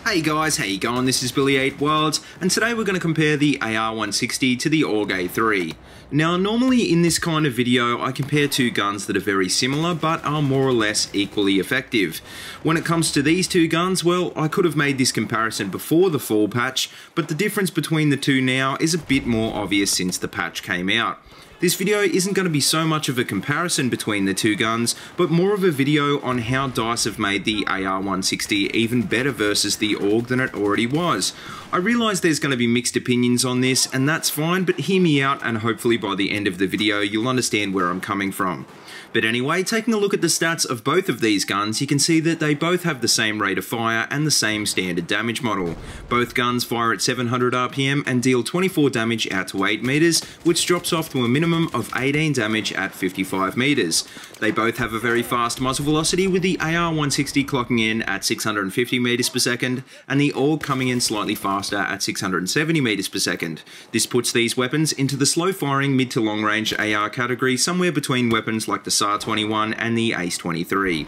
Hey guys, how you going? This is BillyEatWorld, and today we're going to compare the AR160 to the AUG A3. Now, normally in this kind of video, I compare two guns that are very similar, but are more or less equally effective. When it comes to these two guns, well, I could have made this comparison before the fall patch, but the difference between the two now is a bit more obvious since the patch came out. This video isn't going to be so much of a comparison between the two guns, but more of a video on how DICE have made the AR160 even better versus the AUG than it already was. I realise there's going to be mixed opinions on this, and that's fine, but hear me out and hopefully by the end of the video you'll understand where I'm coming from. But anyway, taking a look at the stats of both of these guns, you can see that they both have the same rate of fire and the same standard damage model. Both guns fire at 700 RPM and deal 24 damage out to 8 meters, which drops off to a minimum of 18 damage at 55 meters. They both have a very fast muzzle velocity, with the AR160 clocking in at 650 meters per second and the AUG coming in slightly faster at 670 meters per second. This puts these weapons into the slow firing mid to long range AR category, somewhere between weapons like the SAR-21 and the ACE-23.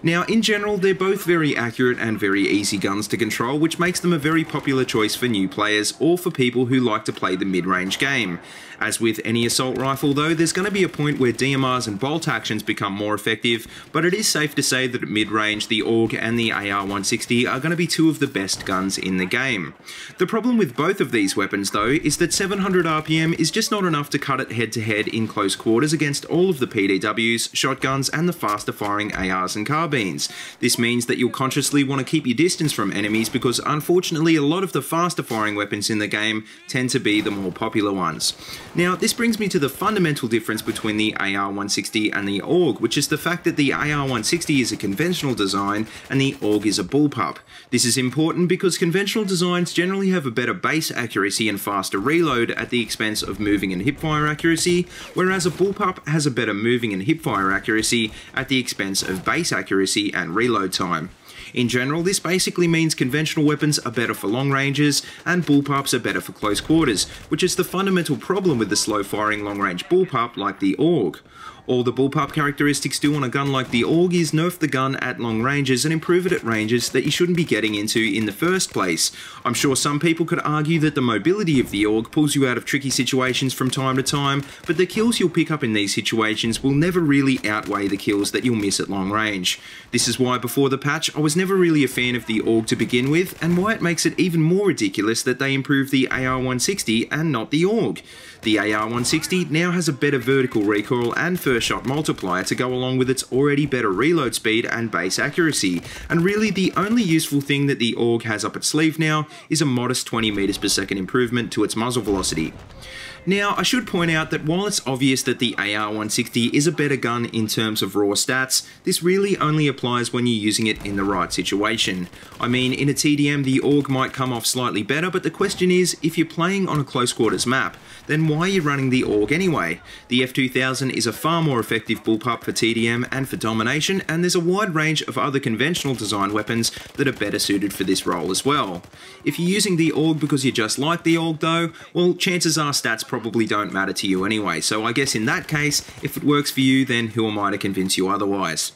Now, in general, they're both very accurate and very easy guns to control, which makes them a very popular choice for new players or for people who like to play the mid-range game. As with any assault rifle though, there's going to be a point where DMRs and bolt actions become more effective, but it is safe to say that at mid-range, the AUG and the AR160 are going to be two of the best guns in the game. The problem with both of these weapons though is that 700 RPM is just not enough to cut it head-to-head in close quarters against all of the PDWs, shotguns and the faster firing ARs and carbines. This means that you'll consciously want to keep your distance from enemies because unfortunately a lot of the faster firing weapons in the game tend to be the more popular ones. Now, this brings me to the fundamental difference between the AR160 and the AUG, which is the fact that the AR160 is a conventional design and the AUG is a bullpup. This is important because conventional designs generally have a better base accuracy and faster reload at the expense of moving and hipfire accuracy, whereas a bullpup has a better moving and hipfire accuracy at the expense of base accuracy and reload time. In general, this basically means conventional weapons are better for long ranges and bullpups are better for close quarters, which is the fundamental problem with the slow firing long range bullpup like the AUG. All the bullpup characteristics do on a gun like the AUG is nerf the gun at long ranges and improve it at ranges that you shouldn't be getting into in the first place. I'm sure some people could argue that the mobility of the AUG pulls you out of tricky situations from time to time, but the kills you'll pick up in these situations will never really outweigh the kills that you'll miss at long range. This is why before the patch I was never really a fan of the AUG to begin with, and why it makes it even more ridiculous that they improved the AR160 and not the AUG. The AR160 now has a better vertical recoil and first shot multiplier to go along with its already better reload speed and base accuracy, and really the only useful thing that the AUG has up its sleeve now is a modest 20 meters per second improvement to its muzzle velocity. Now, I should point out that while it's obvious that the AR160 is a better gun in terms of raw stats, this really only applies when you're using it in the right situation. I mean, in a TDM the AUG might come off slightly better, but the question is, if you're playing on a close quarters map, then why are you running the AUG anyway? The F2000 is a far more effective bullpup for TDM and for domination, and there's a wide range of other conventional design weapons that are better suited for this role as well. If you're using the AUG because you just like the AUG though, well, chances are stats probably don't matter to you anyway, so I guess in that case, if it works for you, then who am I to convince you otherwise?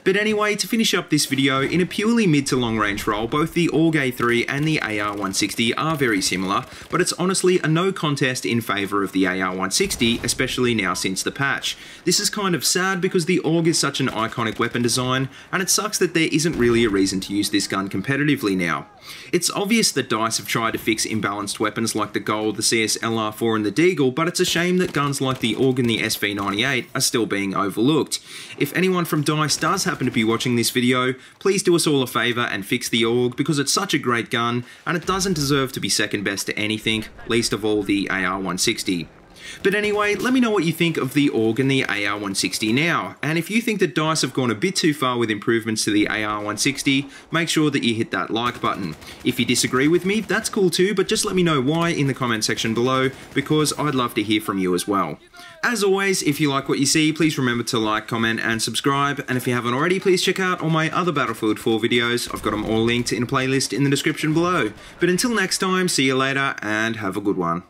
But anyway, to finish up this video, in a purely mid to long range role, both the AUG A3 and the AR160 are very similar, but it's honestly a no contest in favour of the AR160, especially now since the patch. This is kind of sad because the AUG is such an iconic weapon design, and it sucks that there isn't really a reason to use this gun competitively now. It's obvious that DICE have tried to fix imbalanced weapons like the Gold, the CS LR4 and the Deagle, but it's a shame that guns like the AUG and the SV98 are still being overlooked. If anyone from DICE does happen to be watching this video, please do us all a favour and fix the AUG because it's such a great gun and it doesn't deserve to be second best to anything, least of all the AR160. But anyway, let me know what you think of the AUG and the AR160 now, and if you think that DICE have gone a bit too far with improvements to the AR160, make sure that you hit that like button. If you disagree with me, that's cool too, but just let me know why in the comment section below, because I'd love to hear from you as well. As always, if you like what you see, please remember to like, comment and subscribe, and if you haven't already, please check out all my other Battlefield 4 videos. I've got them all linked in a playlist in the description below. But until next time, see you later and have a good one.